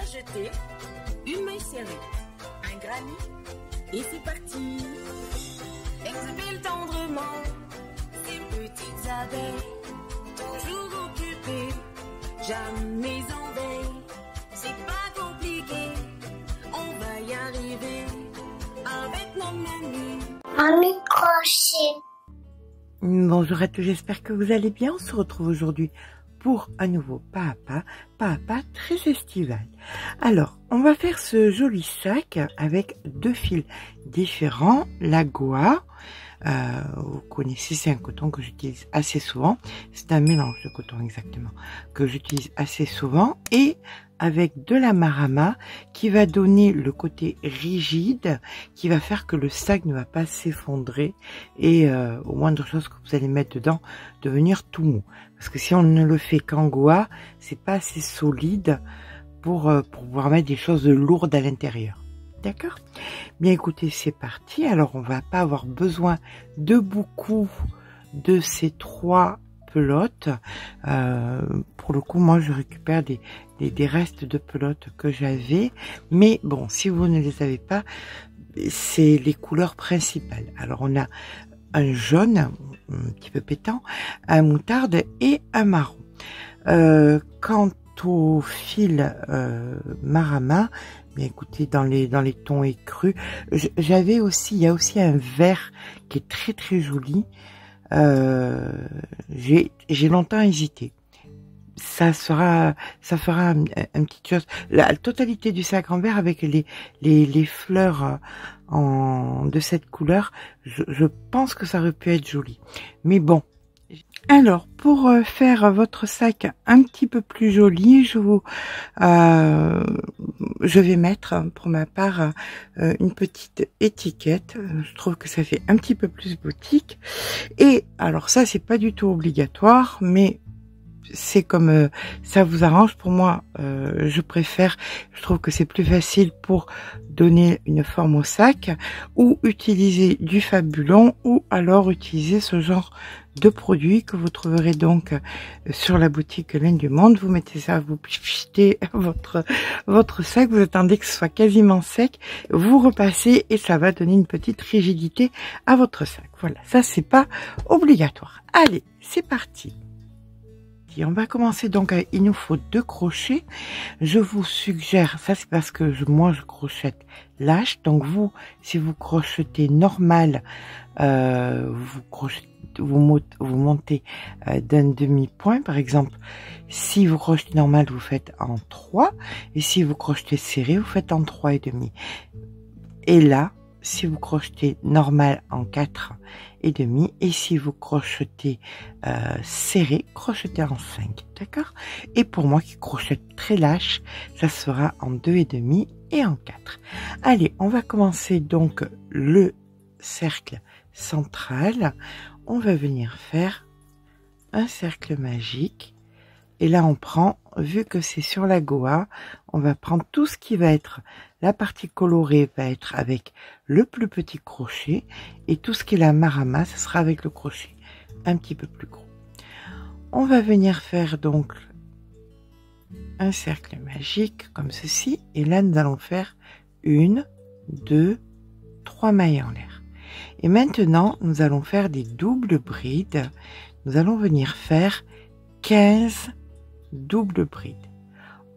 jeter, une maille serrée, un granit, et c'est parti. Exhibile tendrement ces petites abeilles, toujours occupées, jamais en veille. C'est pas compliqué, on va y arriver avec mon ami. Ami crochet. Bonjour à tous, j'espère que vous allez bien. On se retrouve aujourd'hui pour un nouveau pas à pas très estival. Alors, on va faire ce joli sac avec deux fils différents. La Goa, vous connaissez, c'est un coton que j'utilise assez souvent. C'est un mélange de coton exactement que j'utilise assez souvent, et avec de la marama qui va donner le côté rigide, qui va faire que le sac ne va pas s'effondrer et au moindre chose que vous allez mettre dedans devenir tout mou. Parce que si on ne le fait qu'en Goa, c'est pas assez solide pour pouvoir mettre des choses lourdes à l'intérieur. D'accord? Bien écoutez, c'est parti. Alors on va pas avoir besoin de beaucoup de ces trois pelotes. Pour le coup, moi je récupère des restes de pelotes que j'avais, mais bon, si vous ne les avez pas, c'est les couleurs principales. Alors on a un jaune un petit peu pétant, un moutarde et un marron. Quant au fil marama, bien écoutez, dans les tons écrus, j'avais aussi, il y a aussi un vert qui est très joli. J'ai longtemps hésité. Ça fera une petite chose. La totalité du sac en vert avec les fleurs de cette couleur, je pense que ça aurait pu être joli. Mais bon. Alors, pour faire votre sac un petit peu plus joli, je vais mettre pour ma part une petite étiquette. Je trouve que ça fait un petit peu plus boutique. Et alors ça, c'est pas du tout obligatoire, mais c'est comme ça vous arrange. Pour moi, je préfère, je trouve que c'est plus facile pour donner une forme au sac, ou utiliser du Fabulon, ou alors utiliser ce genre de produit que vous trouverez donc sur la boutique Laine du Monde. Vous mettez ça, vous pichetez votre sac, vous attendez que ce soit quasiment sec, vous repassez et ça va donner une petite rigidité à votre sac. Voilà, ça c'est pas obligatoire. Allez, c'est parti. On va commencer donc, il nous faut 2 crochets. Je vous suggère, ça c'est parce que moi je crochette lâche, donc vous, si vous crochetez normal, vous montez d'un demi-point. Par exemple, si vous crochetez normal, vous faites en 3, et si vous crochetez serré, vous faites en 3 et demi. Et là, si vous crochetez normal, en 4 et demi, et si vous crochetez serré, crochetez en 5, d'accord? Et pour moi qui crochette très lâche, ça sera en 2 et demi et en 4. Allez, on va commencer donc le cercle central. On va venir faire un cercle magique, et là on prend, vu que c'est sur la Goa, on va prendre tout ce qui va être la partie colorée, va être avec le plus petit crochet, et tout ce qui est la marama, ce sera avec le crochet un petit peu plus gros. On va venir faire donc un cercle magique comme ceci, et là nous allons faire 1, 2, 3 mailles en l'air. Et maintenant nous allons faire des doubles brides. Nous allons venir faire 15 doubles brides.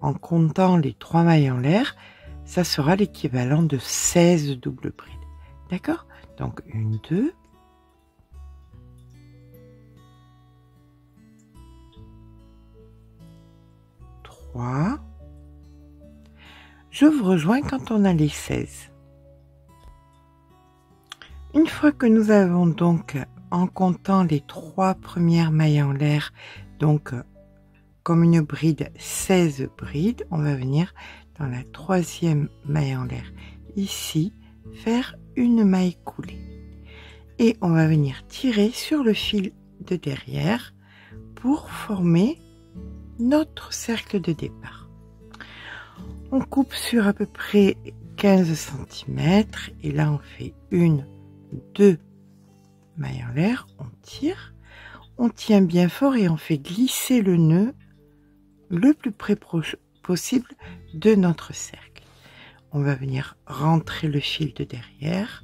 En comptant les 3 mailles en l'air, ça sera l'équivalent de 16 doubles brides. D'accord? Donc 1, 2, 3. Je vous rejoins quand on a les 16. Une fois que nous avons donc, en comptant les 3 premières mailles en l'air, donc comme une bride, 16 brides, on va venir dans la 3e maille en l'air, ici, faire une maille coulée. Et on va venir tirer sur le fil de derrière pour former notre cercle de départ. On coupe sur à peu près 15 cm, et là on fait 1, 2 mailles en l'air, on tient bien fort et on fait glisser le nœud le plus près possible de notre cercle. On va venir rentrer le fil de derrière.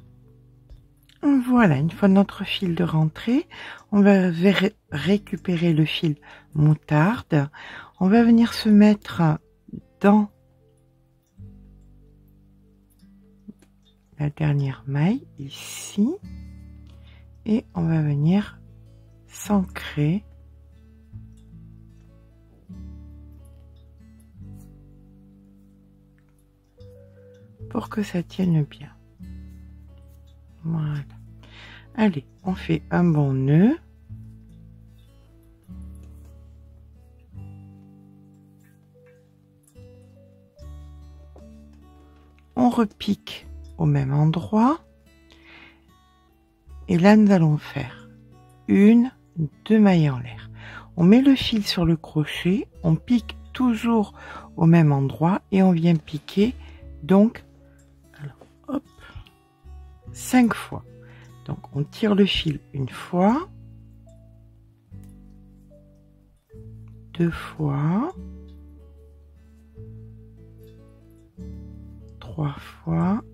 Voilà, une fois notre fil de rentrée, on va récupérer le fil moutarde. On va venir se mettre dans la dernière maille ici et on va venir s'ancrer pour que ça tienne bien. Voilà. Allez, on fait un bon nœud. On repique au même endroit. Et là, nous allons faire 1, 2 mailles en l'air. On met le fil sur le crochet, on pique toujours au même endroit et on vient piquer donc 5 fois. Donc on tire le fil une fois, 2 fois, 3 fois,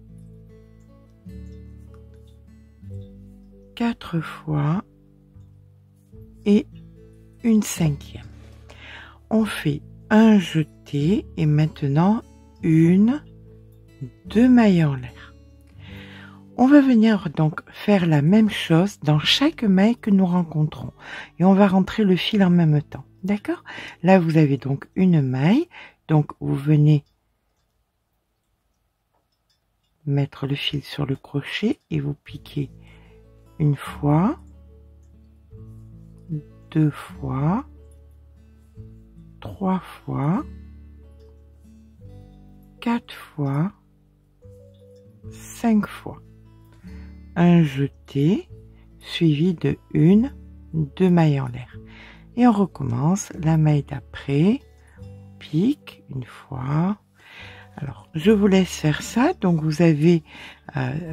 4 fois et une 5e. On fait un jeté et maintenant 1, 2 mailles en l'air. On va venir donc faire la même chose dans chaque maille que nous rencontrons et on va rentrer le fil en même temps. D'accord? Là, vous avez donc une maille, donc vous venez mettre le fil sur le crochet et vous piquez une fois, 2 fois, 3 fois, 4 fois, 5 fois. Un jeté suivi de 1, 2 mailles en l'air. Et on recommence la maille d'après, pique une fois. Alors, je vous laisse faire ça. Donc, vous avez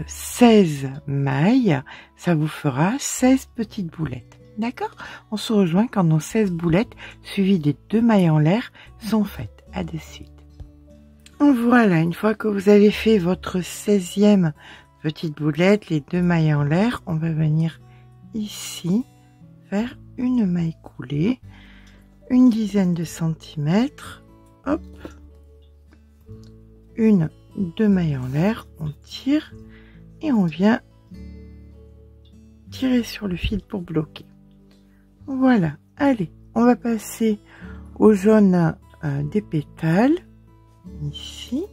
16 mailles. Ça vous fera 16 petites boulettes. D'accord? On se rejoint quand nos 16 boulettes suivies des 2 mailles en l'air sont faites. À de suite. Voilà, une fois que vous avez fait votre 16e petite boulette, les 2 mailles en l'air, on va venir ici faire une maille coulée, une dizaine de centimètres, hop, 1, 2 mailles en l'air, on tire et on vient tirer sur le fil pour bloquer. Voilà, allez, on va passer au jaune des pétales, ici,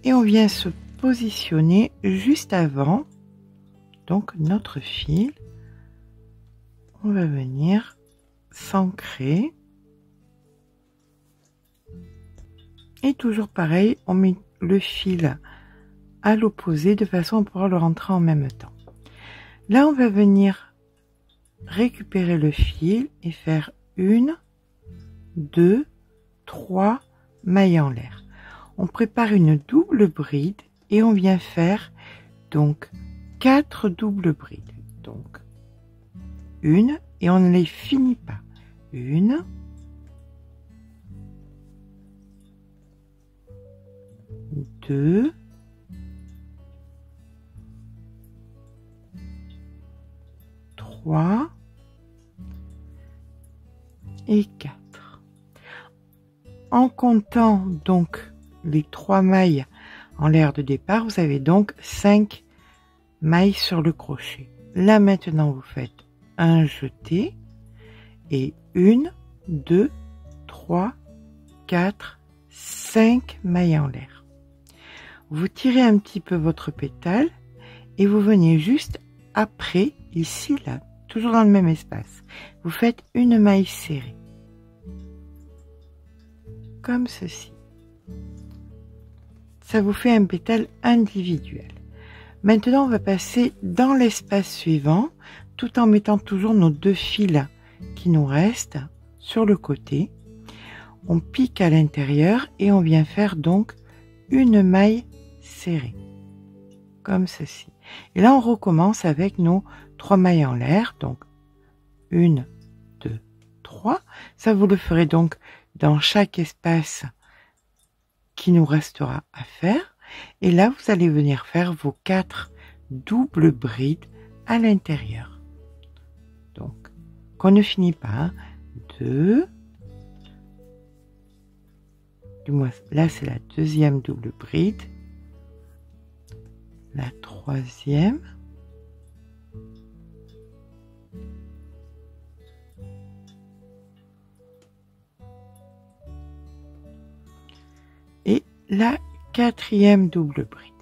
et on vient se positionner juste avant donc notre fil. On va venir s'ancrer et toujours pareil, on met le fil à l'opposé de façon à pouvoir le rentrer en même temps. Là, on va venir récupérer le fil et faire 1, 2, 3 mailles en l'air. On prépare une double bride et on vient faire donc 4 doubles brides. Donc une et on ne les finit pas. 1, 2, 3 et 4. En comptant donc les 3 mailles en l'air de départ, vous avez donc 5 mailles sur le crochet. Là maintenant vous faites un jeté et 1, 2, 3, 4, 5 mailles en l'air. Vous tirez un petit peu votre pétale et vous venez juste après, ici, là, toujours dans le même espace. Vous faites une maille serrée. Comme ceci. Ça vous fait un pétale individuel. Maintenant, on va passer dans l'espace suivant, tout en mettant toujours nos 2 fils qui nous restent sur le côté. On pique à l'intérieur et on vient faire donc une maille serrée. Comme ceci. Et là, on recommence avec nos 3 mailles en l'air. Donc, 1, 2, 3. 3. Ça, vous le ferez donc dans chaque espace qui nous restera à faire. Et là, vous allez venir faire vos 4 doubles brides à l'intérieur. Donc, qu'on ne finit pas. Hein. 2. Du moins, là, c'est la deuxième double bride. La troisième. Et la quatrième double bride.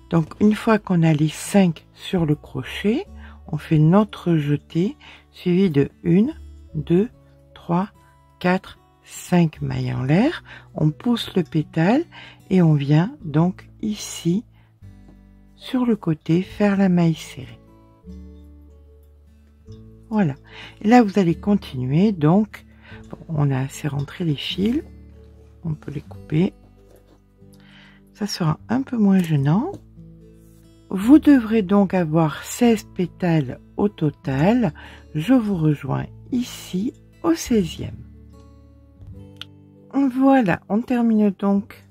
Donc, une fois qu'on a les 5 sur le crochet, on fait notre jeté suivi de 1, 2, 3, 4, 5 mailles en l'air. On pousse le pétale et on vient donc ici sur le côté faire la maille serrée. Voilà. Et là, vous allez continuer. Donc, bon, on a assez rentré les fils. On peut les couper. Ça sera un peu moins gênant. Vous devrez donc avoir 16 pétales au total. Je vous rejoins ici au 16e. Voilà, on termine donc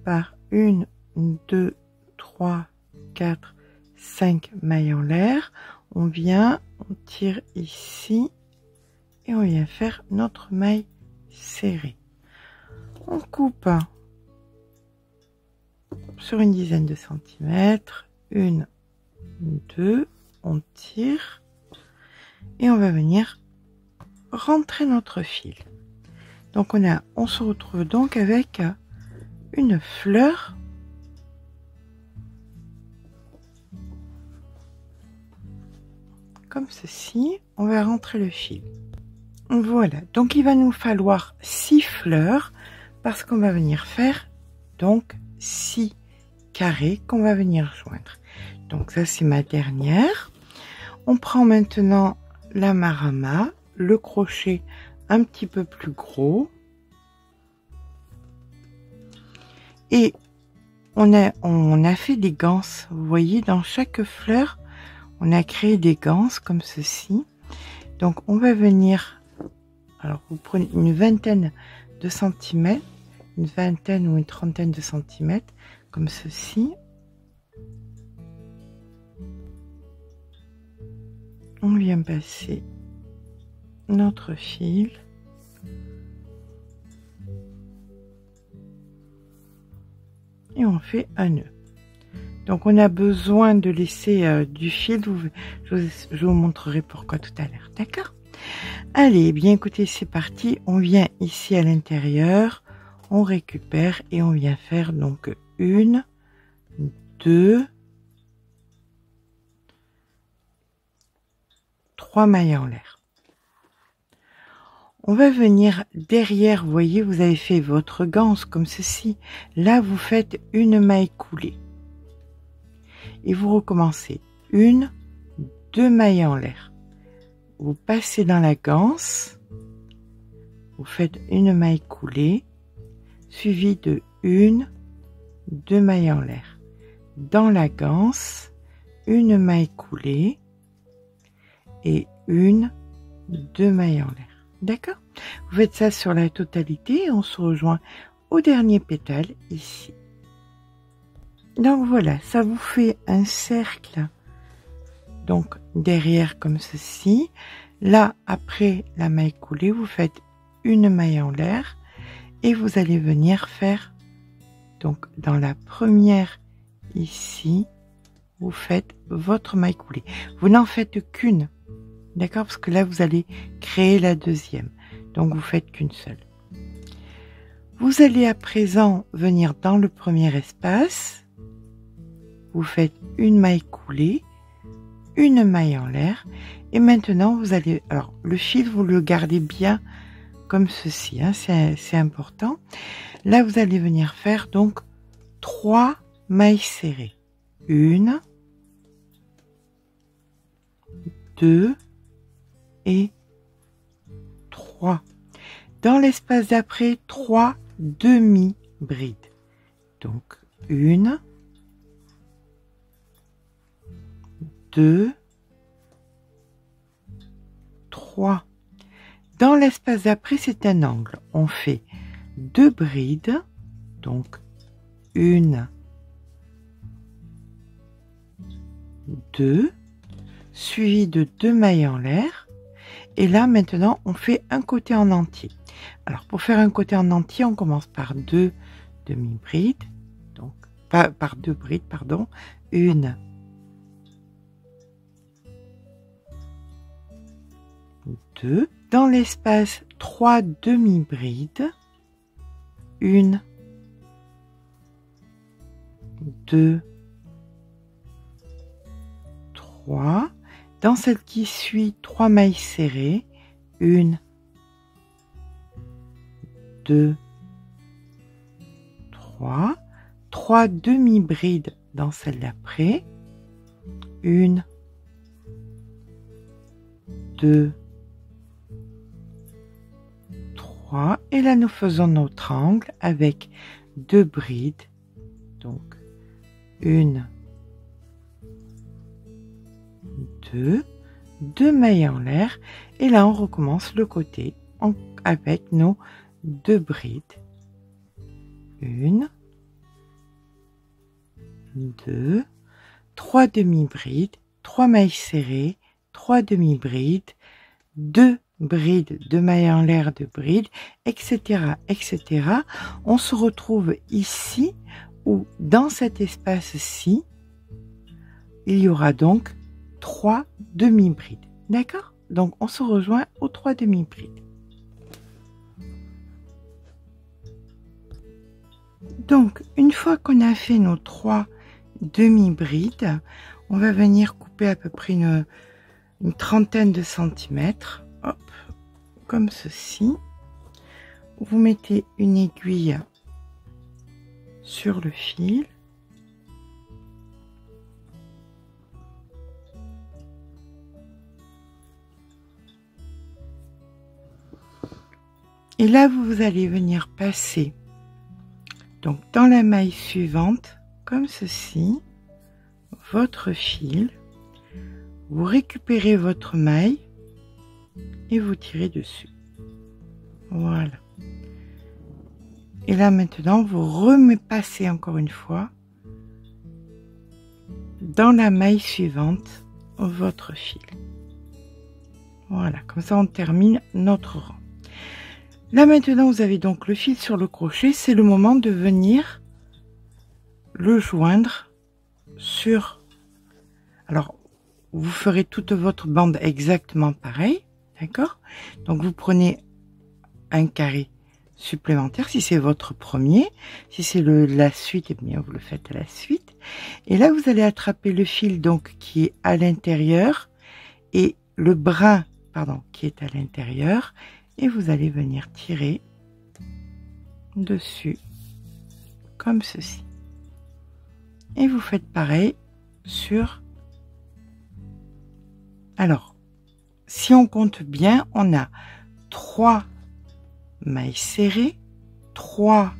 par 1, 2, 3, 4, 5 mailles en l'air. On vient, on tire ici et on vient faire notre maille serrée. On coupe sur une dizaine de centimètres. 1, 2, on tire et on va venir rentrer notre fil. Donc on se retrouve donc avec une fleur comme ceci. On va rentrer le fil. Voilà, donc il va nous falloir 6 fleurs parce qu'on va venir faire donc 6 carrés qu'on va venir joindre. Donc ça, c'est ma dernière. On prend maintenant la marama, le crochet un petit peu plus gros et on a fait des ganses. Vous voyez, dans chaque fleur on a créé des ganses comme ceci. Donc on va venir, alors vous prenez une vingtaine de centimètres, une vingtaine ou une trentaine de centimètres comme ceci. On vient passer notre fil et on fait un nœud. Donc on a besoin de laisser du fil. Je vous montrerai pourquoi tout à l'heure. D'accord? Allez, bien écoutez, c'est parti. On vient ici à l'intérieur, on récupère et on vient faire donc 1, 2, 3 mailles en l'air. On va venir derrière, vous voyez, vous avez fait votre ganse comme ceci. Là, vous faites une maille coulée. Et vous recommencez 1, 2 mailles en l'air. Vous passez dans la ganse, vous faites une maille coulée, suivie de 1, 2 mailles en l'air. Dans la ganse, une maille coulée et 1, 2 mailles en l'air. D'accord? Vous faites ça sur la totalité et on se rejoint au dernier pétale ici. Donc voilà, ça vous fait un cercle donc derrière comme ceci. Là, après la maille coulée, vous faites une maille en l'air et vous allez venir faire donc dans la première ici, vous faites votre maille coulée. Vous n'en faites qu'une, d'accord, parce que là vous allez créer la deuxième, donc vous faites qu'une seule. Vous allez à présent venir dans le premier espace. Vous faites une maille coulée, une maille en l'air et maintenant vous allez, alors le fil vous le gardez bien comme ceci, hein, c'est important. Là vous allez venir faire donc 3 mailles serrées, 1, 2 et 3. Dans l'espace d'après, 3 demi-brides, donc 1, 2 3. Dans l'espace d'après, c'est un angle. On fait 2 brides, donc 1, 2, suivi de 2 mailles en l'air. Et là, maintenant, on fait un côté en entier. Alors, pour faire un côté en entier, on commence par 2 demi-brides, donc par 2 brides, pardon, 1, 2, dans l'espace 3 demi-brides, 1, 2, 3, dans celle qui suit 3 mailles serrées, 1, 2, 3, 3 demi-brides dans celle d'après, 1, 2, 3, et là nous faisons notre angle avec 2 brides, donc 1, 2 mailles en l'air, et là on recommence le côté avec nos 2 brides, 1, 2, 3 demi-brides, 3 mailles serrées, 3 demi-brides, 2 brides, 2 mailles en l'air, 2 brides, etc., etc. On se retrouve ici, ou dans cet espace-ci, il y aura donc 3 demi-brides. D'accord? Donc, on se rejoint aux 3 demi-brides. Donc, une fois qu'on a fait nos 3 demi-brides, on va venir couper à peu près une trentaine de centimètres. Hop, comme ceci. Vous mettez une aiguille sur le fil. Et là, vous allez venir passer donc dans la maille suivante, comme ceci, votre fil. Vous récupérez votre maille et vous tirez dessus. Voilà. Et là, maintenant, vous repassez encore une fois dans la maille suivante votre fil. Voilà, comme ça, on termine notre rang. Là maintenant vous avez donc le fil sur le crochet, c'est le moment de venir le joindre sur... Alors vous ferez toute votre bande exactement pareil, d'accord? Donc vous prenez un carré supplémentaire si c'est votre premier, si c'est la suite, et bien vous le faites à la suite. Et là vous allez attraper le fil donc qui est à l'intérieur et le brin pardon qui est à l'intérieur. Et vous allez venir tirer dessus, comme ceci. Et vous faites pareil sur... Alors, si on compte bien, on a 3 mailles serrées, 3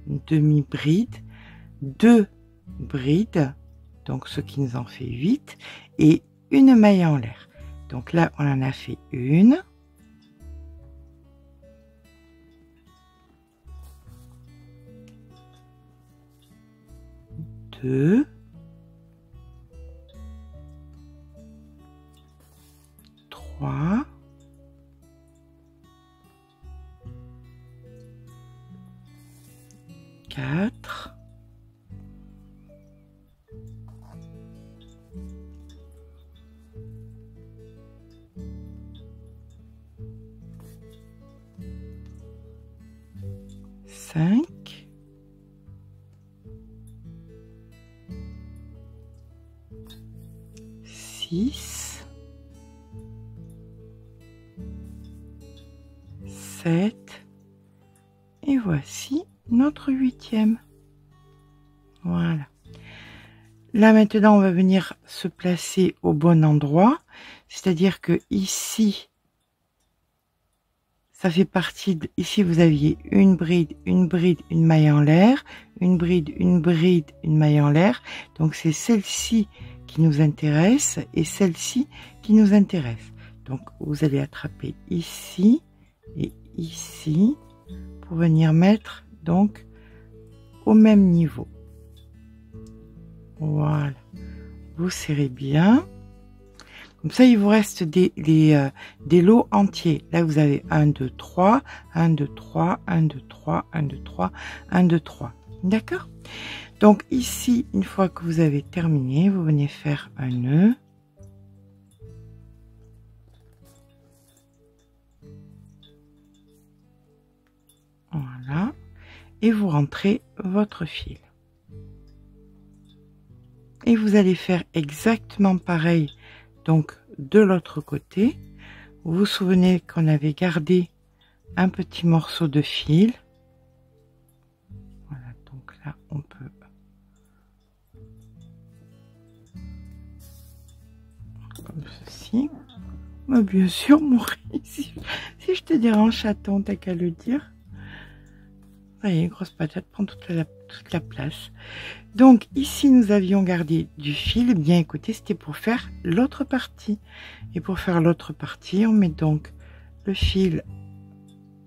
demi-brides, 2 brides, donc ce qui nous en fait 8, et une maille en l'air. Donc là, on en a fait une. 2, 3, 4, 5, 6, 7, et voici notre 8e. Voilà. Là maintenant on va venir se placer au bon endroit, c'est-à-dire que ici ça fait partie de, ici vous aviez une bride, une maille en l'air, une bride, une maille en l'air. Donc c'est celle-ci qui nous intéresse et celle-ci qui nous intéresse. Donc vous allez attraper ici et ici pour venir mettre donc au même niveau. Voilà, vous serrez bien. Comme ça, il vous reste des lots entiers. Là, vous avez 1, 2, 3, 1, 2, 3, 1, 2, 3, 1, 2, 3, 1, 2, 3. D'accord? Donc ici, une fois que vous avez terminé, vous venez faire un nœud. Voilà. Et vous rentrez votre fil. Et vous allez faire exactement pareil donc de l'autre côté. Vous vous souvenez qu'on avait gardé un petit morceau de fil. Voilà, donc là on peut comme ceci. Mais bien sûr, Maurice, si je te dérange, chaton, t'as qu'à le dire. Ça y est, grosse patate prend toute la place. Donc ici nous avions gardé du fil. Bien écoutez, c'était pour faire l'autre partie. Et pour faire l'autre partie, on met donc le fil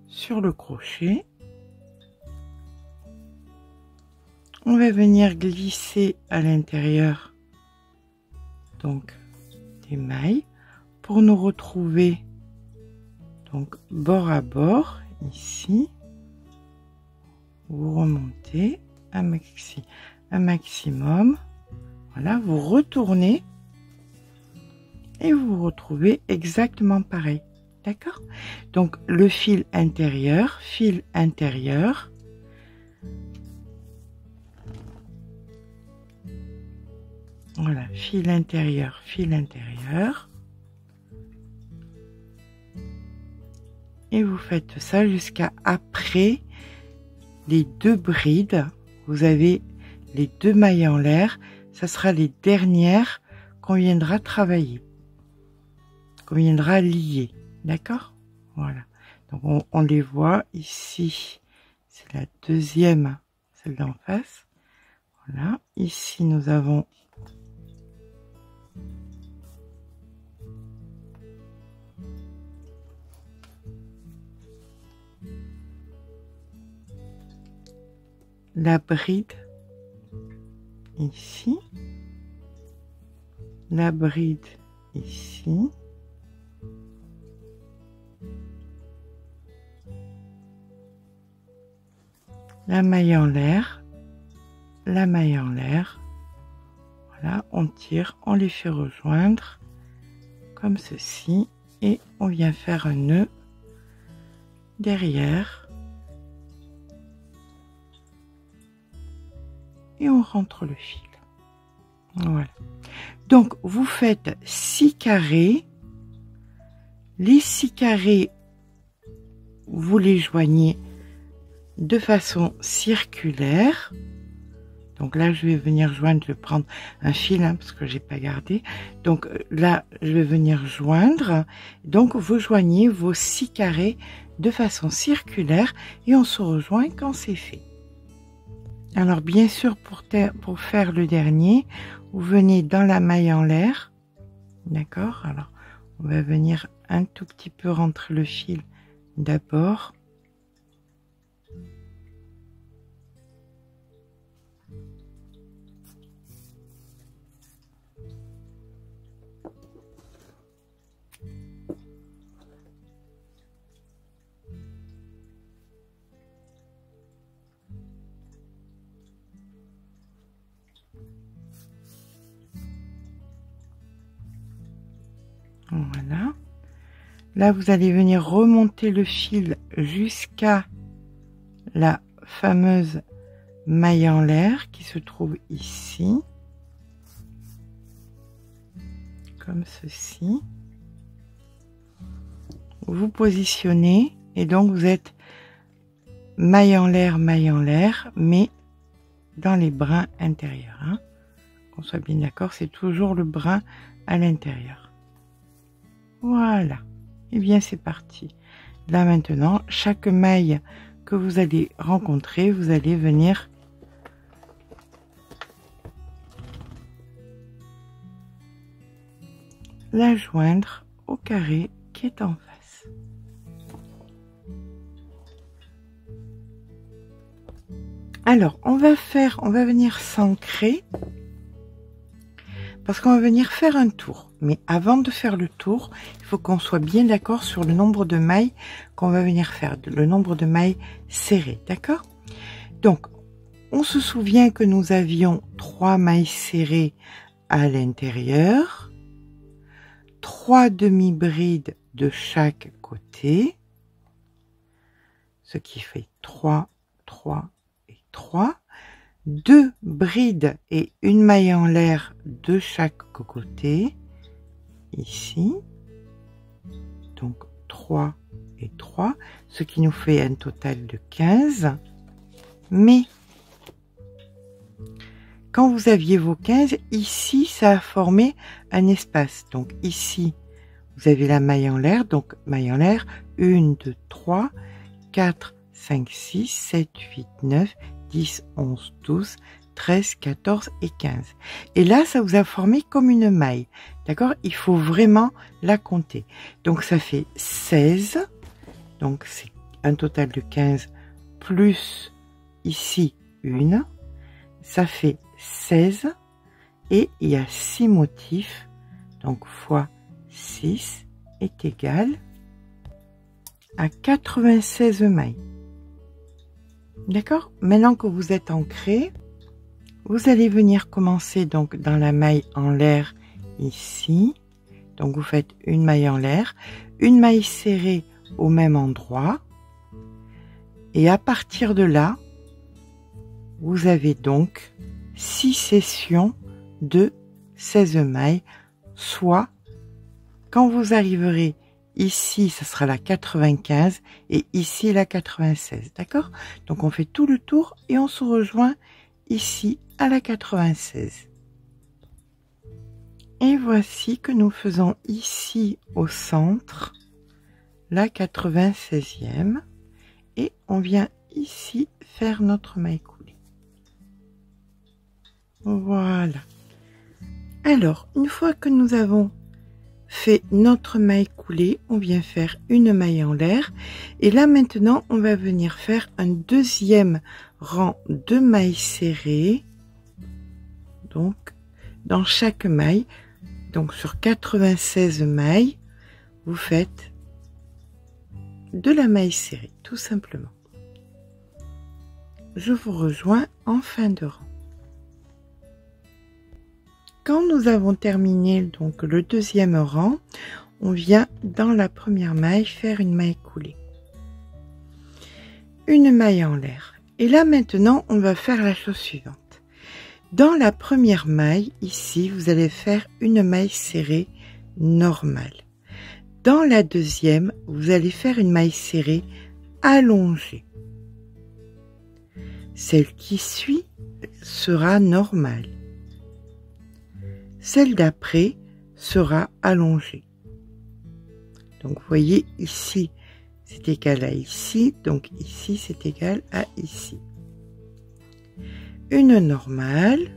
sur le crochet. On va venir glisser à l'intérieur donc des mailles pour nous retrouver donc bord à bord ici. Vous remontez un maximum, voilà, vous retournez et vous vous retrouvez exactement pareil, d'accord? Donc le fil intérieur, voilà, fil intérieur, et vous faites ça jusqu'à après les 2 brides. Vous avez les 2 mailles en l'air, ça sera les dernières qu'on viendra travailler, qu'on viendra lier, d'accord? Voilà, donc on les voit ici, c'est la deuxième, celle d'en face. Voilà, ici nous avons la bride ici, la bride ici, la maille en l'air, voilà, on tire, on les fait rejoindre comme ceci et on vient faire un nœud derrière. Et on rentre le fil. Voilà. Donc vous faites 6 carrés. Les 6 carrés, vous les joignez de façon circulaire. Donc là, je vais venir joindre, je vais prendre un fil parce que j'ai pas gardé. Donc là, je vais venir joindre. Donc vous joignez vos 6 carrés de façon circulaire et on se rejoint quand c'est fait. Alors bien sûr, pour faire le dernier, vous venez dans la maille en l'air, d'accord? Alors on va venir un tout petit peu rentrer le fil d'abord. Voilà. Là, vous allez venir remonter le fil jusqu'à la fameuse maille en l'air qui se trouve ici. Comme ceci. Vous positionnez et donc vous êtes maille en l'air, mais dans les brins intérieurs. Hein. Qu'on soit bien d'accord, c'est toujours le brin à l'intérieur. Voilà, et bien c'est parti. Là maintenant, chaque maille que vous allez rencontrer, vous allez venir la joindre au carré qui est en face. Alors, on va venir s'ancrer parce qu'on va venir faire un tour. Mais avant de faire le tour, il faut qu'on soit bien d'accord sur le nombre de mailles qu'on va venir faire, le nombre de mailles serrées, d'accord? Donc, on se souvient que nous avions 3 mailles serrées à l'intérieur, 3 demi-brides de chaque côté, ce qui fait 3, 3 et 3, 2 brides et une maille en l'air de chaque côté, ici, donc 3 et 3, ce qui nous fait un total de 15, mais quand vous aviez vos 15, ici, ça a formé un espace. Donc ici, vous avez la maille en l'air. Donc maille en l'air, 1, 2, 3, 4, 5, 6, 7, 8, 9, 10, 11, 12, 13, 14 et 15. Et là, ça vous a formé comme une maille. D'accord? Il faut vraiment la compter. Donc ça fait 16. Donc c'est un total de 15 plus ici une. Ça fait 16 et il y a 6 motifs, donc fois 6 est égal à 96 mailles. D'accord? Maintenant que vous êtes ancré, vous allez venir commencer donc dans la maille en l'air ici. Donc vous faites une maille en l'air, une maille serrée au même endroit et à partir de là, vous avez donc 6 sessions de 16 mailles, soit quand vous arriverez ici, ça sera la 95 et ici la 96, d'accord? Donc on fait tout le tour et on se rejoint ici à la 96. Et voici que nous faisons ici au centre la 96e et on vient ici faire notre maille coulée. Voilà. Alors, une fois que nous avons fait notre maille coulée, on vient faire une maille en l'air. Et là, maintenant, on va venir faire un deuxième rang de mailles serrées. Donc, dans chaque maille, donc sur 96 mailles, vous faites de la maille serrée, tout simplement. Je vous rejoins en fin de rang. Quand nous avons terminé donc le deuxième rang, on vient dans la première maille faire une maille coulée. Une maille en l'air. Et là maintenant, on va faire la chose suivante. Dans la première maille, ici, vous allez faire une maille serrée normale. Dans la deuxième, vous allez faire une maille serrée allongée. Celle qui suit sera normale. Celle d'après sera allongée. Donc vous voyez ici c'est égal à ici, donc ici c'est égal à ici. Une normale,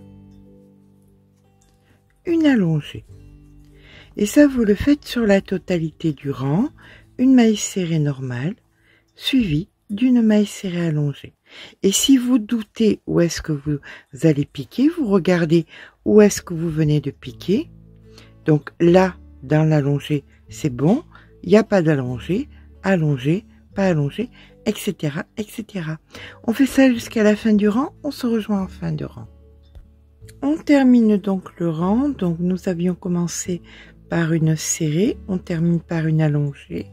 une allongée. Et ça vous le faites sur la totalité du rang, une maille serrée normale suivie d'une maille serrée allongée. Et si vous doutez où est-ce que vous allez piquer, vous regardez où est-ce que vous venez de piquer. Donc là, dans l'allongé, c'est bon. Il n'y a pas d'allongé, allongé, pas allongé, etc., etc. On fait ça jusqu'à la fin du rang. On se rejoint en fin de rang. On termine donc le rang. Donc nous avions commencé par une serrée. On termine par une allongée.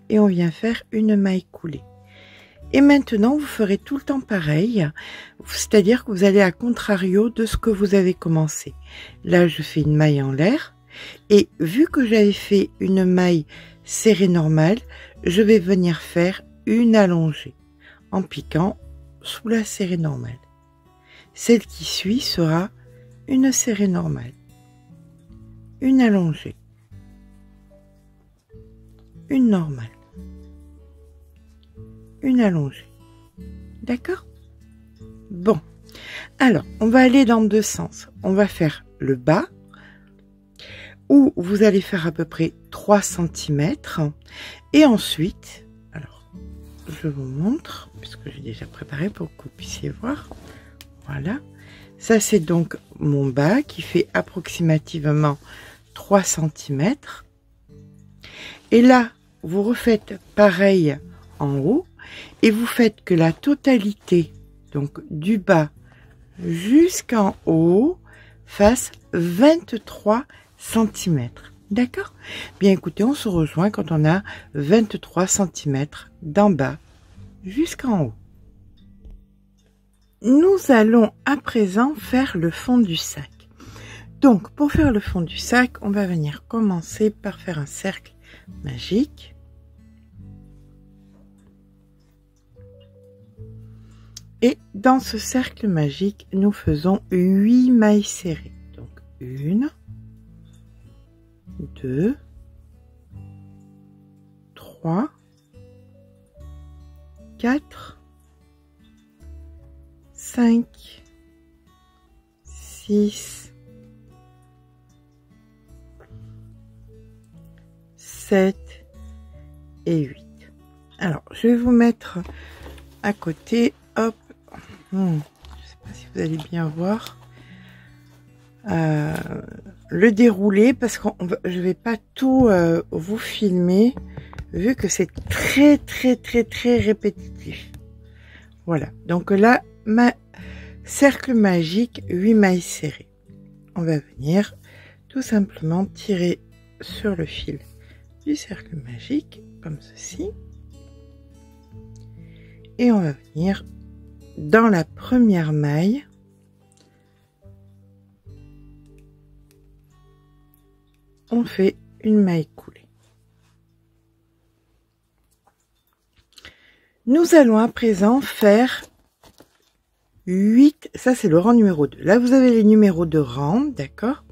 Et on vient faire une maille coulée. Et maintenant, vous ferez tout le temps pareil, c'est-à-dire que vous allez à contrario de ce que vous avez commencé. Là, je fais une maille en l'air, et vu que j'avais fait une maille serrée normale, je vais venir faire une allongée, en piquant sous la serrée normale. Celle qui suit sera une serrée normale, une allongée, une normale, une allongée. D'accord? Bon. Alors, on va aller dans deux sens. On va faire le bas, où vous allez faire à peu près 3 cm. Et ensuite, alors, je vous montre, puisque j'ai déjà préparé pour que vous puissiez voir. Voilà. Ça, c'est donc mon bas qui fait approximativement 3 cm. Et là, vous refaites pareil en haut et vous faites que la totalité, donc du bas jusqu'en haut, fasse 23 cm. D'accord? Bien écoutez, on se rejoint quand on a 23 cm d'en bas jusqu'en haut. Nous allons à présent faire le fond du sac. Donc, pour faire le fond du sac, on va venir commencer par faire un cercle magique. Et dans ce cercle magique, nous faisons 8 mailles serrées. Donc, 1, 2, 3, 4, 5, 6, 7 et 8. Alors, je vais vous mettre à côté, hop, je ne sais pas si vous allez bien voir le déroulé, parce que je vais pas tout vous filmer, vu que c'est très répétitif. Voilà, donc là, cercle magique, 8 mailles serrées. On va venir tout simplement tirer sur le fil du cercle magique, comme ceci. Et on va venir dans la première maille, on fait une maille coulée. Nous allons à présent faire 8, ça c'est le rang numéro 2. Là vous avez les numéros de rang, d'accord?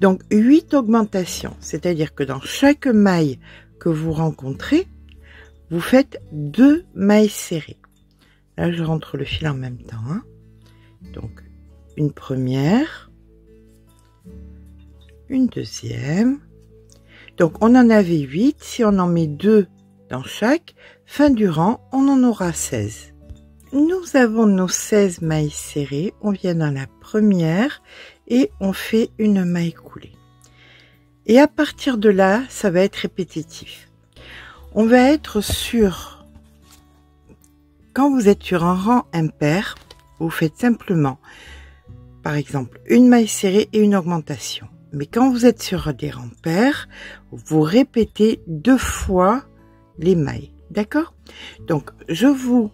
Donc 8 augmentations, c'est-à-dire que dans chaque maille que vous rencontrez, vous faites 2 mailles serrées. Là je rentre le fil en même temps, hein. Donc une première, une deuxième. Donc on en avait 8, si on en met 2 dans chaque, fin du rang, on en aura 16. Nous avons nos 16 mailles serrées, on vient dans la première et on fait une maille coulée. Et à partir de là, ça va être répétitif. On va être sur, quand vous êtes sur un rang impair, vous faites simplement, par exemple, une maille serrée et une augmentation. Mais quand vous êtes sur des rangs pairs, vous répétez 2 fois les mailles. D'accord? Donc, je vous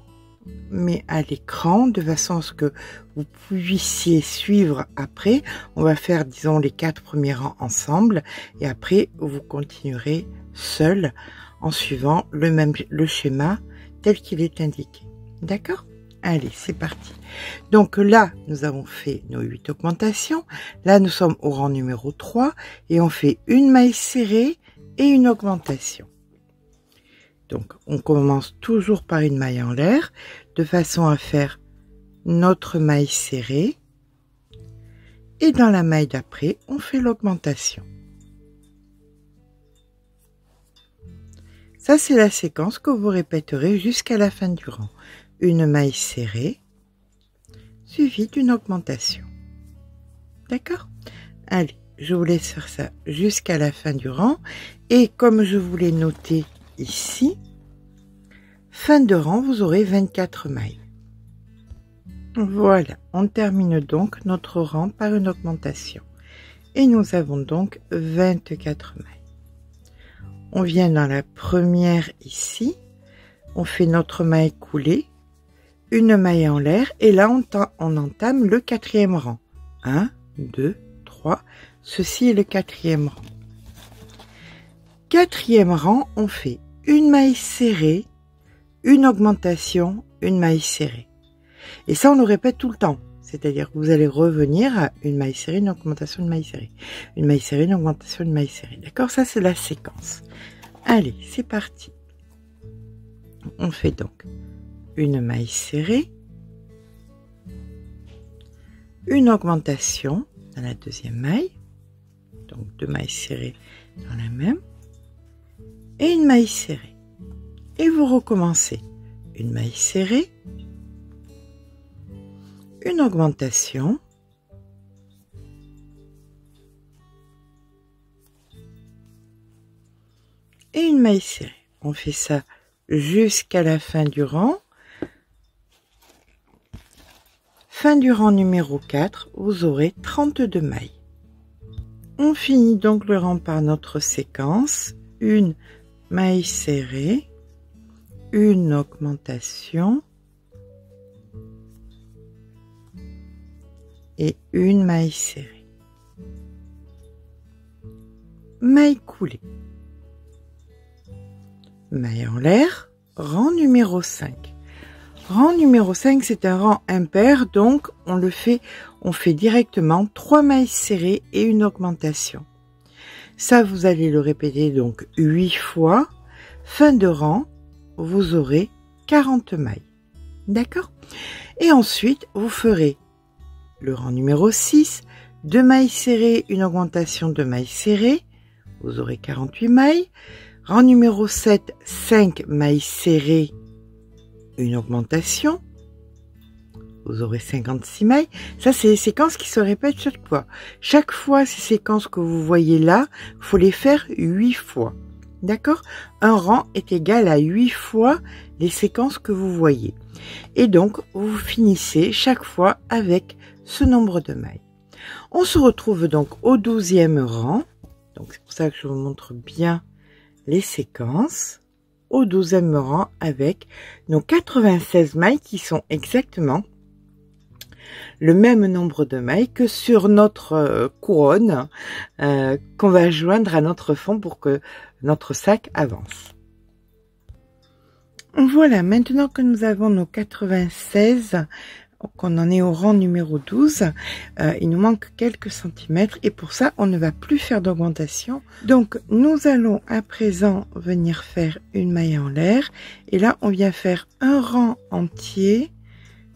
mets à l'écran de façon à ce que vous puissiez suivre après. On va faire, disons, les 4 premiers rangs ensemble et après, vous continuerez seul en suivant le schéma tel qu'il est indiqué. D'accord? Allez, c'est parti. Donc là, nous avons fait nos 8 augmentations. Là, nous sommes au rang numéro 3 et on fait une maille serrée et une augmentation. Donc, on commence toujours par une maille en l'air de façon à faire notre maille serrée. Et dans la maille d'après, on fait l'augmentation. Ça, c'est la séquence que vous répéterez jusqu'à la fin du rang. Une maille serrée, suivie d'une augmentation. D'accord? Allez, je vous laisse faire ça jusqu'à la fin du rang. Et comme je vous l'ai noté ici, fin de rang, vous aurez 24 mailles. Voilà, on termine donc notre rang par une augmentation. Et nous avons donc 24 mailles. On vient dans la première ici, on fait notre maille coulée, une maille en l'air et là on entame le 4e rang. 1, 2, 3, ceci est le 4e rang. 4e rang, on fait une maille serrée, une augmentation, une maille serrée. Et ça on le répète tout le temps, c'est-à-dire que vous allez revenir à une maille serrée, une augmentation, une maille serrée. Une maille serrée, une augmentation, une maille serrée. D'accord? Ça c'est la séquence. Allez, c'est parti. On fait donc une maille serrée, une augmentation dans la deuxième maille, donc 2 mailles serrées dans la même, et une maille serrée. Et vous recommencez une maille serrée, une augmentation, et une maille serrée. On fait ça jusqu'à la fin du rang. Fin du rang numéro 4, vous aurez 32 mailles. On finit donc le rang par notre séquence, une maille serrée, une augmentation et une maille serrée. Maille coulée. Maille en l'air, rang numéro 5. Rang numéro 5, c'est un rang impair, donc on fait directement 3 mailles serrées et une augmentation. Ça, vous allez le répéter donc 8 fois. Fin de rang, vous aurez 40 mailles. D'accord? Et ensuite, vous ferez le rang numéro 6, 2 mailles serrées, une augmentation de mailles serrées. Vous aurez 48 mailles. Rang numéro 7, 5 mailles serrées, une augmentation. Vous aurez 56 mailles. Ça, c'est les séquences qui se répètent chaque fois. Chaque fois, ces séquences que vous voyez là, il faut les faire 8 fois. D'accord? Un rang est égal à 8 fois les séquences que vous voyez. Et donc, vous finissez chaque fois avec ce nombre de mailles. On se retrouve donc au 12e rang. Donc, c'est pour ça que je vous montre bien les séquences. Au 12e rang avec nos 96 mailles qui sont exactement le même nombre de mailles que sur notre couronne qu'on va joindre à notre fond pour que notre sac avance. Voilà, maintenant que nous avons nos 96, qu'on en est au rang numéro 12, il nous manque quelques centimètres et pour ça on ne va plus faire d'augmentation. Donc nous allons à présent venir faire une maille en l'air et là on vient faire un rang entier,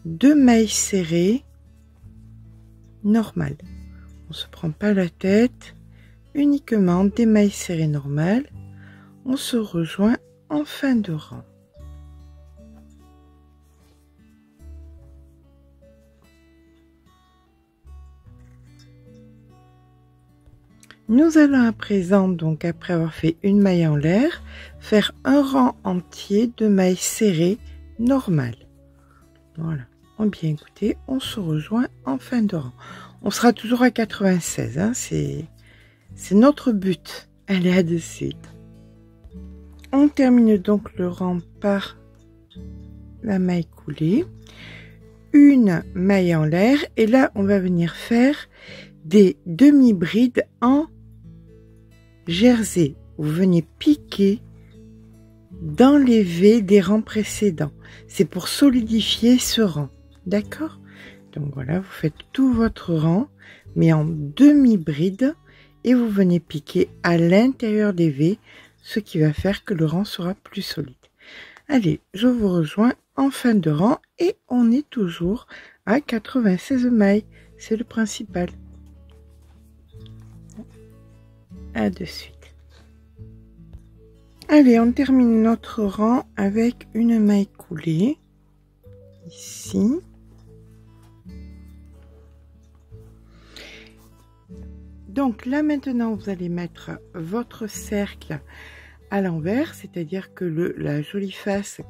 2 mailles serrées normales. On se prend pas la tête, uniquement des mailles serrées normales. On se rejoint en fin de rang. Nous allons à présent, donc après avoir fait une maille en l'air, faire un rang entier de mailles serrées normales. Voilà. Bien écoutez, on se rejoint en fin de rang. On sera toujours à 96, hein, c'est notre but. Allez, à de suite. On termine donc le rang par la maille coulée, une maille en l'air, et là on va venir faire des demi-brides en jersey. Vous venez piquer dans les V des rangs précédents. C'est pour solidifier ce rang. D'accord? Donc voilà, vous faites tout votre rang, mais en demi-bride, et vous venez piquer à l'intérieur des V, ce qui va faire que le rang sera plus solide. Allez, je vous rejoins en fin de rang et on est toujours à 96 mailles. C'est le principal. À de suite. Allez, on termine notre rang avec une maille coulée. Ici. Donc là maintenant, vous allez mettre votre cercle à l'envers, c'est-à-dire que la jolie face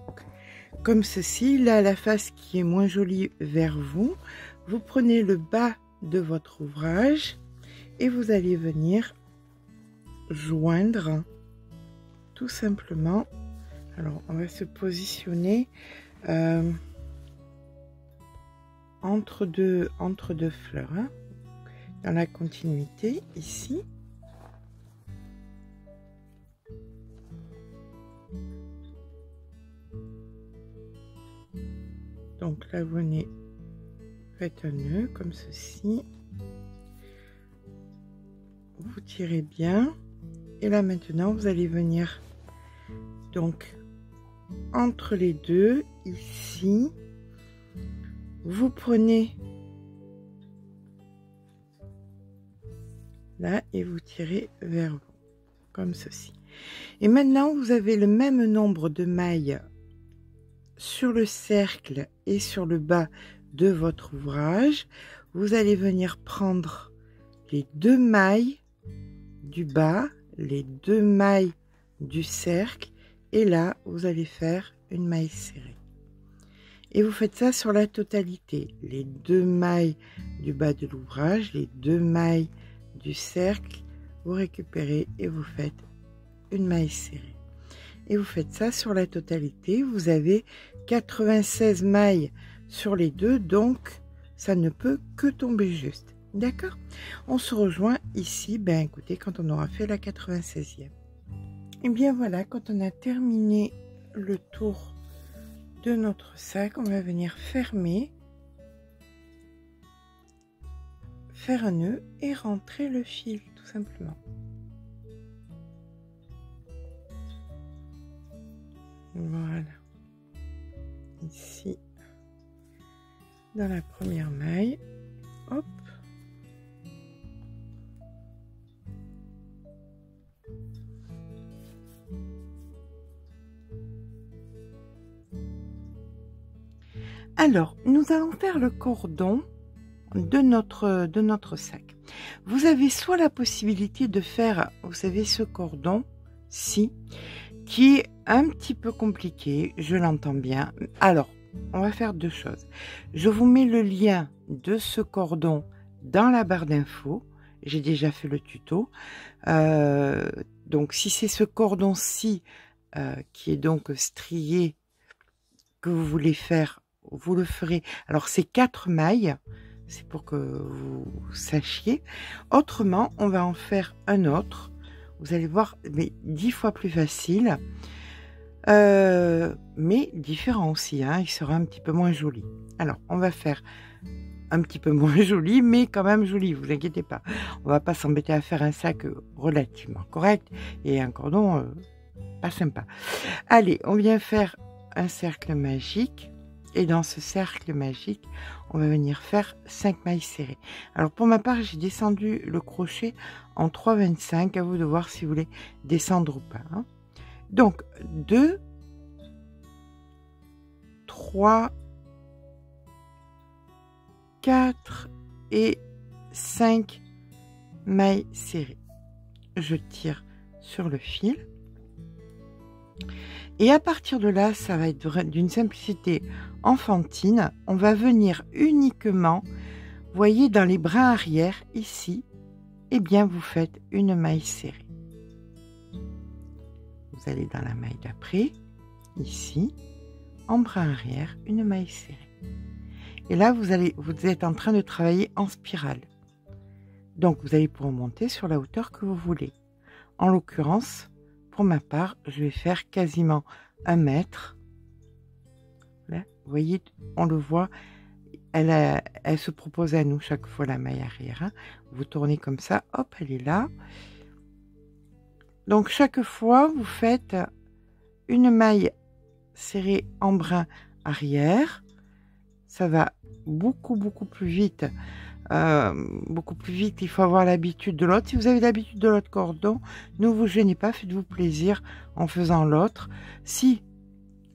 comme ceci, là la face qui est moins jolie vers vous, vous prenez le bas de votre ouvrage et vous allez venir joindre tout simplement. Alors on va se positionner entre deux fleurs, hein, dans la continuité ici. Donc là vous venez, faites un nœud comme ceci, vous tirez bien et là maintenant vous allez venir donc entre les deux ici, vous prenez là et vous tirez vers vous comme ceci. Et maintenant, vous avez le même nombre de mailles sur le cercle et sur le bas de votre ouvrage. Vous allez venir prendre les 2 mailles du bas, les 2 mailles du cercle, et là, vous allez faire une maille serrée. Et vous faites ça sur la totalité. Les 2 mailles du bas de l'ouvrage, les 2 mailles du cercle, vous récupérez et vous faites une maille serrée. Et vous faites ça sur la totalité. Vous avez 96 mailles sur les 2, donc ça ne peut que tomber juste. D'accord? On se rejoint ici, ben écoutez, quand on aura fait la 96e. Et bien voilà, quand on a terminé le tour de notre sac, on va venir fermer, faire un nœud et rentrer le fil, tout simplement. Voilà. Ici, dans la première maille, hop. Alors, nous allons faire le cordon de notre sac. Vous avez soit la possibilité de faire, vous savez, ce cordon-ci, qui est un petit peu compliqué, je l'entends bien. Alors, on va faire 2 choses. Je vous mets le lien de ce cordon dans la barre d'infos. J'ai déjà fait le tuto. Donc, si c'est ce cordon-ci qui est donc strié que vous voulez faire, vous le ferez. Alors, c'est 4 mailles. C'est pour que vous sachiez. Autrement, on va en faire un autre. Vous allez voir, mais 10 fois plus facile. Mais différent aussi. Hein, il sera un petit peu moins joli. Alors, on va faire un petit peu moins joli, mais quand même joli. Vous inquiétez pas. On va pas s'embêter à faire un sac relativement correct et un cordon pas sympa. Allez, on vient faire un cercle magique. Et dans ce cercle magique, on va venir faire 5 mailles serrées. Alors pour ma part, j'ai descendu le crochet en 3,25. À vous de voir si vous voulez descendre ou pas. Hein. Donc 2, 3, 4 et 5 mailles serrées. Je tire sur le fil. Et à partir de là, ça va être d'une simplicité enfantine. On va venir uniquement, vous voyez, dans les brins arrière, ici, eh bien, vous faites une maille serrée. Vous allez dans la maille d'après, ici, en brin arrière, une maille serrée. Et là, vous êtes en train de travailler en spirale. Donc, vous allez pouvoir monter sur la hauteur que vous voulez. En l'occurrence, pour ma part, je vais faire quasiment 1 mètre. Là, vous voyez, on le voit, elle se propose à nous chaque fois la maille arrière. Hein. Vous tournez comme ça, hop, elle est là. Donc chaque fois, vous faites une maille serrée en brin arrière. Ça va beaucoup plus vite. Beaucoup plus vite, il faut avoir l'habitude de l'autre. Si vous avez l'habitude de l'autre cordon, ne vous gênez pas, faites-vous plaisir en faisant l'autre. Si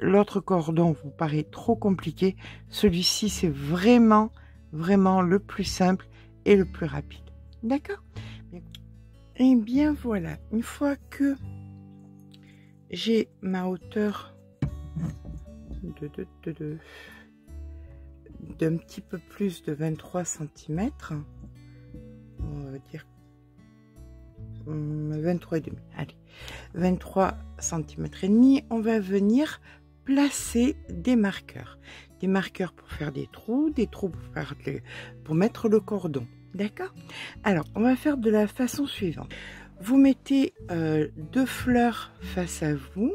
l'autre cordon vous paraît trop compliqué, celui-ci c'est vraiment le plus simple et le plus rapide. D'accord? Et bien voilà, une fois que j'ai ma hauteur d'un petit peu plus de 23 cm, on va dire 23,5, allez, 23 cm et demi, on va venir placer des marqueurs pour faire des trous pour mettre le cordon, d'accord? Alors, on va faire de la façon suivante. Vous mettez 2 fleurs face à vous,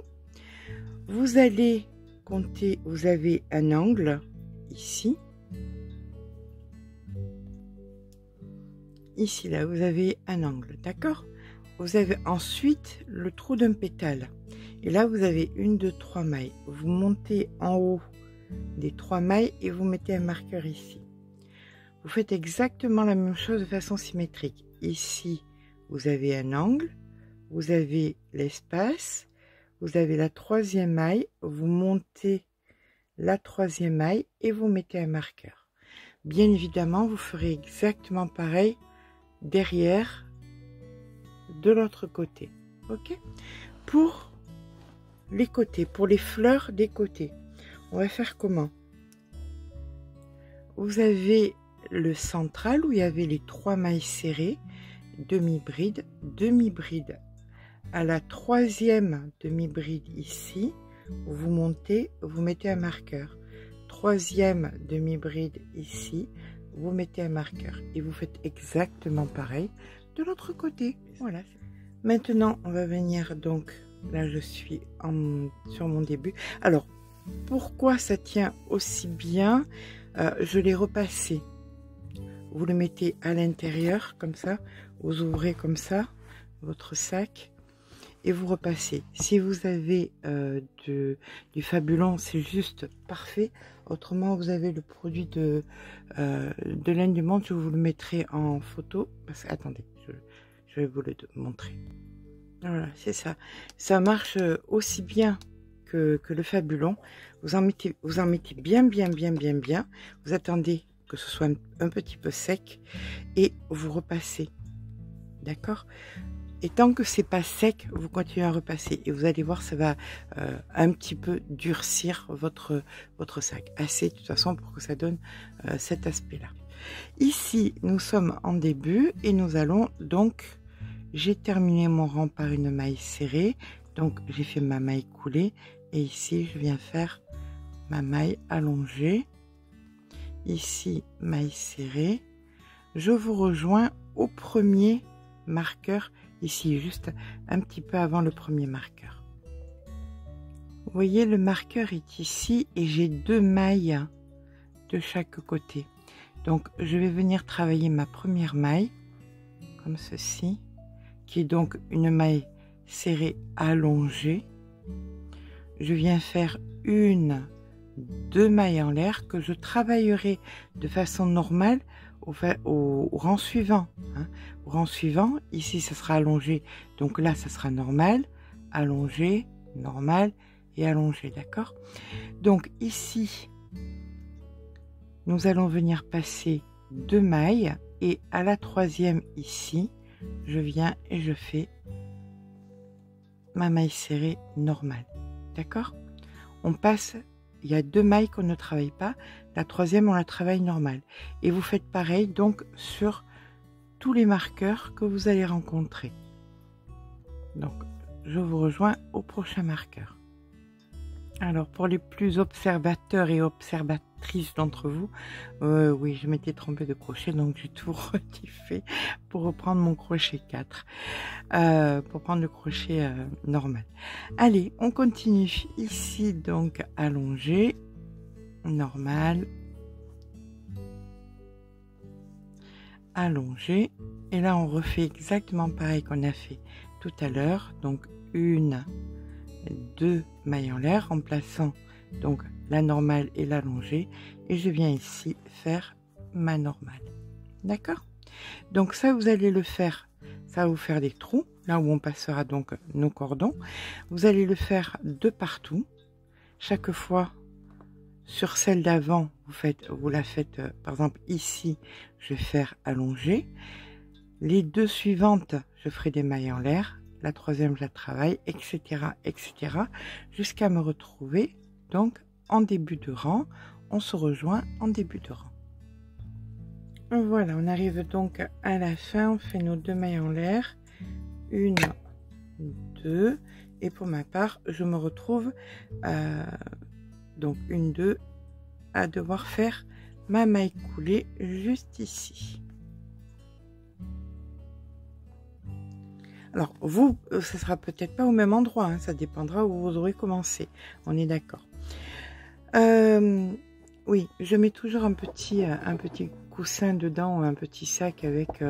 vous allez compter, vous avez un angle, ici, là vous avez un angle, d'accord? Vous avez ensuite le trou d'un pétale et là vous avez 1, 2, 3 mailles. Vous montez en haut des 3 mailles et vous mettez un marqueur ici. Vous faites exactement la même chose de façon symétrique. Ici vous avez un angle, vous avez l'espace, vous avez la troisième maille, vous montez la troisième maille et vous mettez un marqueur. Bien évidemment, vous ferez exactement pareil derrière de l'autre côté. Ok? Pour les côtés, pour les fleurs des côtés, on va faire comment? Vous avez le central où il y avait les 3 mailles serrées, demi-bride, demi-bride. À la troisième demi-bride ici, vous montez, vous mettez un marqueur. Troisième demi-bride ici, vous mettez un marqueur. Et vous faites exactement pareil de l'autre côté. Voilà. Maintenant, on va venir donc, là je suis sur mon début. Alors, pourquoi ça tient aussi bien? Je l'ai repassé. Vous le mettez à l'intérieur, comme ça. Vous ouvrez comme ça votre sac et vous repassez. Si vous avez du Fabulon, c'est juste parfait. Autrement, vous avez le produit de laine du monde. Je vous le mettrai en photo. Parce que, attendez, je vais vous le montrer. Voilà, c'est ça. Ça marche aussi bien que le Fabulon. Vous en mettez bien. Vous attendez que ce soit un petit peu sec et vous repassez. D'accord? Et tant que c'est pas sec, vous continuez à repasser et vous allez voir, ça va un petit peu durcir votre sac. Assez de toute façon pour que ça donne cet aspect-là. Ici, nous sommes en début et nous allons donc, j'ai terminé mon rang par une maille serrée. Donc j'ai fait ma maille coulée et ici je viens faire ma maille allongée. Ici, maille serrée. Je vous rejoins au premier marqueur, ici, juste un petit peu avant le premier marqueur. Vous voyez, le marqueur est ici et j'ai 2 mailles de chaque côté. Donc, je vais venir travailler ma première maille, comme ceci, qui est donc une maille serrée allongée. Je viens faire 2 mailles en l'air que je travaillerai de façon normale au rang suivant. Hein. Au rang suivant, ici ça sera allongé, donc là ça sera normal, allongé, normal et allongé, d'accord? Donc ici, nous allons venir passer 2 mailles et à la troisième ici, je viens et je fais ma maille serrée normale, d'accord? On passe. Il y a 2 mailles qu'on ne travaille pas. La troisième, on la travaille normale. Et vous faites pareil donc sur tous les marqueurs que vous allez rencontrer. Donc, je vous rejoins au prochain marqueur. Alors, pour les plus observateurs et observatrices d'entre vous, oui, je m'étais trompée de crochet, donc j'ai tout rediffé pour reprendre mon crochet 4, pour prendre le crochet normal. Allez, on continue. Ici, donc, allongé, normal, allongé. Et là, on refait exactement pareil qu'on a fait tout à l'heure. Donc, 2 mailles en l'air, remplaçant donc la normale et l'allongée, et je viens ici faire ma normale. D'accord? Donc ça, vous allez le faire, ça va vous faire des trous, là où on passera donc nos cordons. Vous allez le faire de partout. Chaque fois, sur celle d'avant, vous la faites, par exemple ici, je vais faire allonger. Les 2 suivantes, je ferai des mailles en l'air. La troisième, je la travaille, etc., jusqu'à me retrouver donc en début de rang. On se rejoint en début de rang. Voilà, on arrive donc à la fin. On fait nos 2 mailles en l'air. 1, 2. Et pour ma part, je me retrouve donc 1, 2 à devoir faire ma maille coulée juste ici. Alors, vous, ça sera peut-être pas au même endroit, hein, ça dépendra où vous aurez commencé, on est d'accord. Oui, je mets toujours un petit coussin dedans, un petit sac avec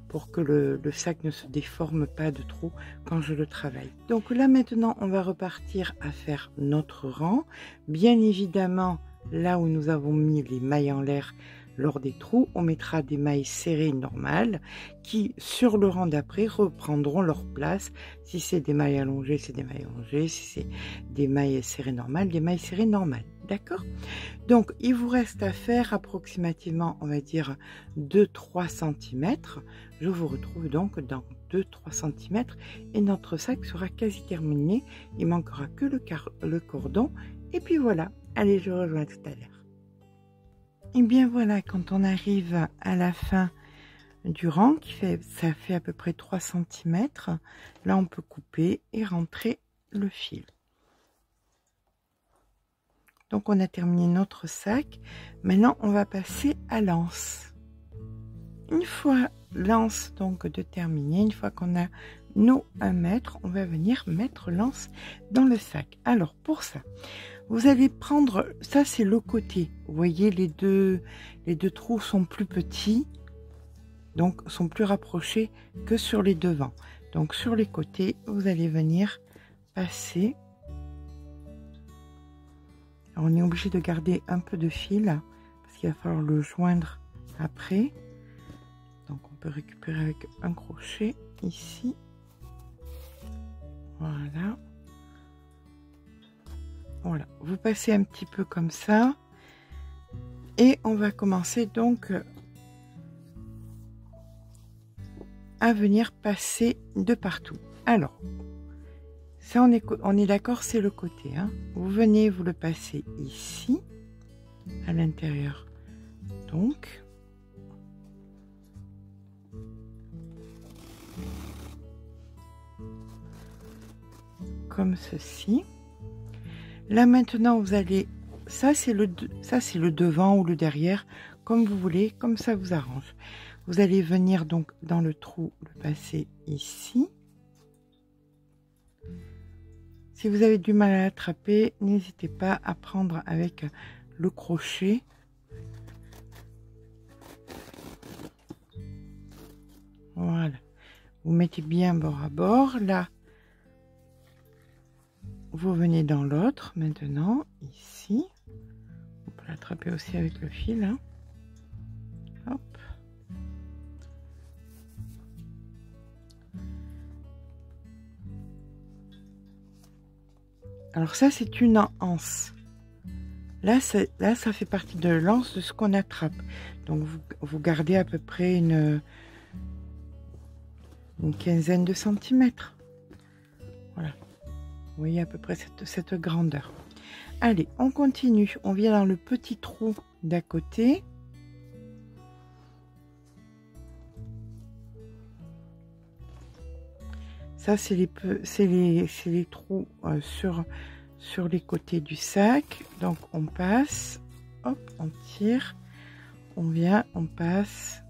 pour que le sac ne se déforme pas de trop quand je le travaille. Donc là, maintenant, on va repartir à faire notre rang. Bien évidemment, là où nous avons mis les mailles en l'air, lors des trous, on mettra des mailles serrées normales qui, sur le rang d'après, reprendront leur place. Si c'est des mailles allongées, c'est des mailles allongées. Si c'est des mailles serrées normales, des mailles serrées normales. D'accord? Donc, il vous reste à faire approximativement, on va dire, 2-3 cm. Je vous retrouve donc dans 2-3 cm et notre sac sera quasi terminé. Il manquera que le cordon. Et puis voilà. Allez, je vous rejoins tout à l'heure. Et bien voilà, quand on arrive à la fin du rang, ça fait à peu près 3 cm, là on peut couper et rentrer le fil. Donc on a terminé notre sac. Maintenant on va passer à l'anse. Une fois l'anse donc de terminer, une fois qu'on a nos 1 mètre, on va venir mettre l'anse dans le sac. Alors pour ça, vous allez prendre, ça c'est le côté, vous voyez les deux trous sont plus petits, donc sont plus rapprochés que sur les devants. Donc sur les côtés, vous allez venir passer. Alors, on est obligé de garder un peu de fil parce qu'il va falloir le joindre après. Donc on peut récupérer avec un crochet ici. Voilà. Voilà, vous passez un petit peu comme ça. Et on va commencer donc à venir passer de partout. Alors, ça on est d'accord, c'est le côté. Hein. Vous venez, vous le passez ici, à l'intérieur. Donc, comme ceci. Là maintenant vous allez, ça c'est le devant ou le derrière, comme vous voulez, comme ça vous arrange. Vous allez venir donc dans le trou, le passer ici. Si vous avez du mal à l'attraper, n'hésitez pas à prendre avec le crochet. Voilà, vous mettez bien bord à bord. Là, vous venez dans l'autre maintenant, ici. On peut l'attraper aussi avec le fil. Hein. Hop. Alors ça, c'est une anse. Là, ça fait partie de l'anse de ce qu'on attrape. Donc, vous gardez à peu près une quinzaine de centimètres. Voilà. Vous voyez à peu près cette grandeur. Allez, on continue. On vient dans le petit trou d'à côté. Ça, c'est les trous sur les côtés du sac. Donc, on passe. Hop, on tire. On vient, on passe.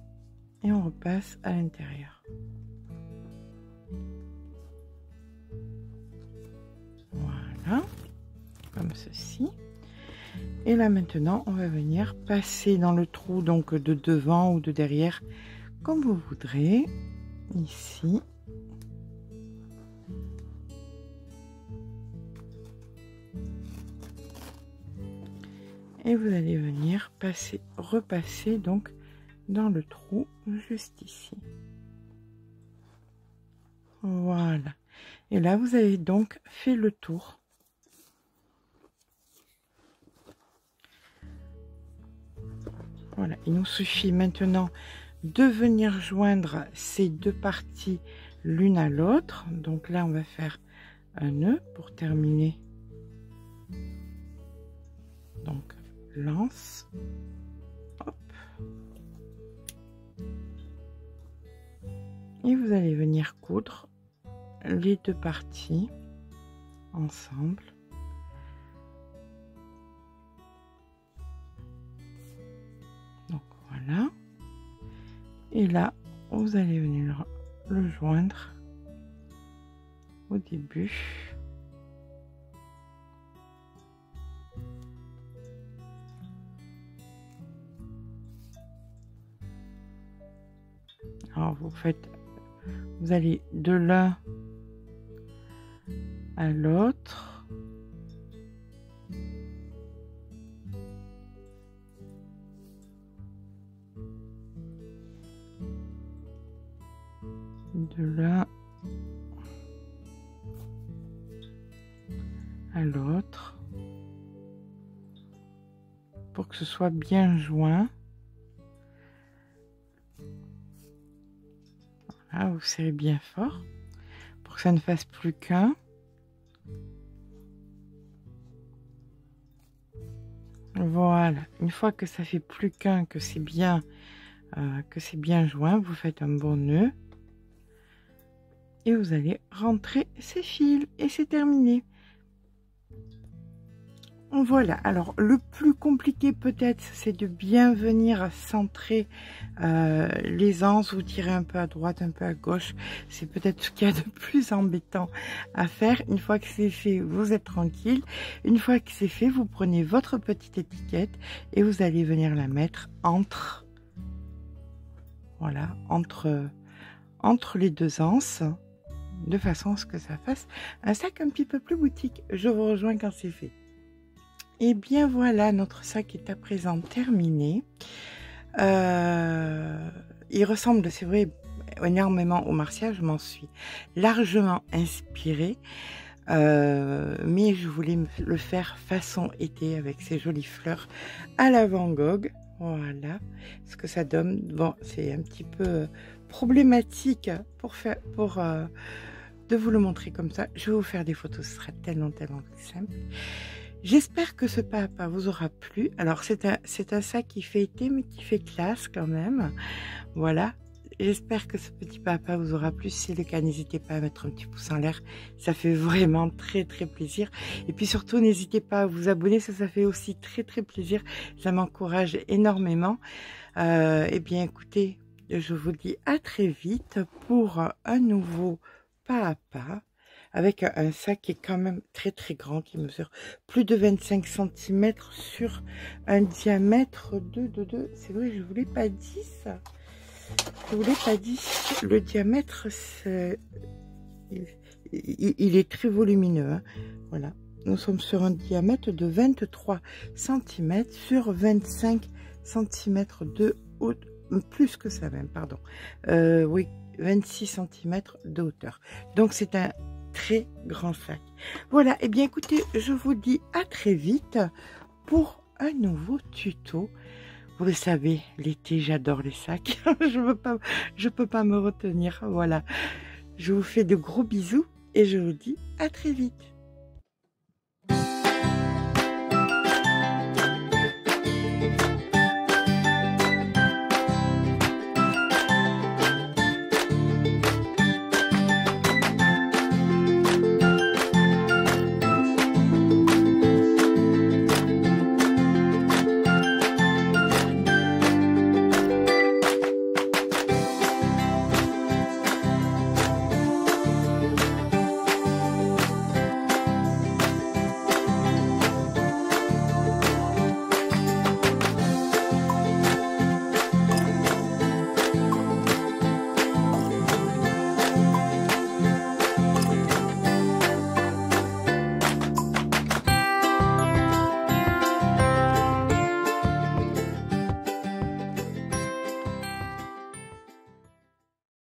Et on repasse à l'intérieur. Voilà, comme ceci. Et là maintenant, on va venir passer dans le trou donc de devant ou de derrière, comme vous voudrez, ici. Et vous allez venir passer, repasser donc dans le trou juste ici. Voilà. Et là, vous avez donc fait le tour. Voilà, il nous suffit maintenant de venir joindre ces deux parties l'une à l'autre. Donc là, on va faire un nœud pour terminer. Donc, lance. Hop. Et vous allez venir coudre les deux parties ensemble. Donc voilà. Et là, vous allez venir le joindre au début. Alors vous allez de l'un à l'autre. de l'un à l'autre pour que ce soit bien joint. Voilà, vous serrez bien fort pour que ça ne fasse plus qu'un. Voilà, une fois que ça fait plus qu'un, que c'est bien joint, vous faites un bon nœud et vous allez rentrer ces fils et c'est terminé. Voilà, alors le plus compliqué peut-être c'est de bien venir centrer les anses, vous tirez un peu à droite, un peu à gauche, c'est peut-être ce qu'il y a de plus embêtant à faire. Une fois que c'est fait, vous êtes tranquille. Une fois que c'est fait, vous prenez votre petite étiquette et vous allez venir la mettre entre, voilà, entre les deux anses, de façon à ce que ça fasse un sac un petit peu plus boutique. Je vous rejoins quand c'est fait. Et bien voilà, notre sac est à présent terminé. Il ressemble, c'est vrai, énormément au Marcia. Je m'en suis largement inspirée. Mais je voulais le faire façon été avec ces jolies fleurs à la Van Gogh. Voilà ce que ça donne. Bon, c'est un petit peu problématique de vous le montrer comme ça. Je vais vous faire des photos, ce sera tellement plus simple. J'espère que ce pas à pas vous aura plu. Alors c'est un sac qui fait été mais qui fait classe quand même. Voilà. J'espère que ce petit pas à pas vous aura plu. Si c'est le cas, n'hésitez pas à mettre un petit pouce en l'air. Ça fait vraiment très plaisir. Et puis surtout, n'hésitez pas à vous abonner. Ça fait aussi très plaisir. Ça m'encourage énormément. Eh bien écoutez, je vous dis à très vite pour un nouveau pas à pas. Avec un sac qui est quand même très grand, qui mesure plus de 25 cm sur un diamètre de c'est vrai, je voulais pas 10. Je voulais pas 10. Le diamètre, il est très volumineux. Hein. Voilà. Nous sommes sur un diamètre de 23 cm sur 25 cm de haut. Plus que ça même, pardon. Oui, 26 cm de hauteur. Donc c'est un très grand sac. Voilà, et bien écoutez, je vous dis à très vite pour un nouveau tuto. Vous le savez, l'été, j'adore les sacs. je peux pas me retenir. Voilà. Je vous fais de gros bisous et je vous dis à très vite.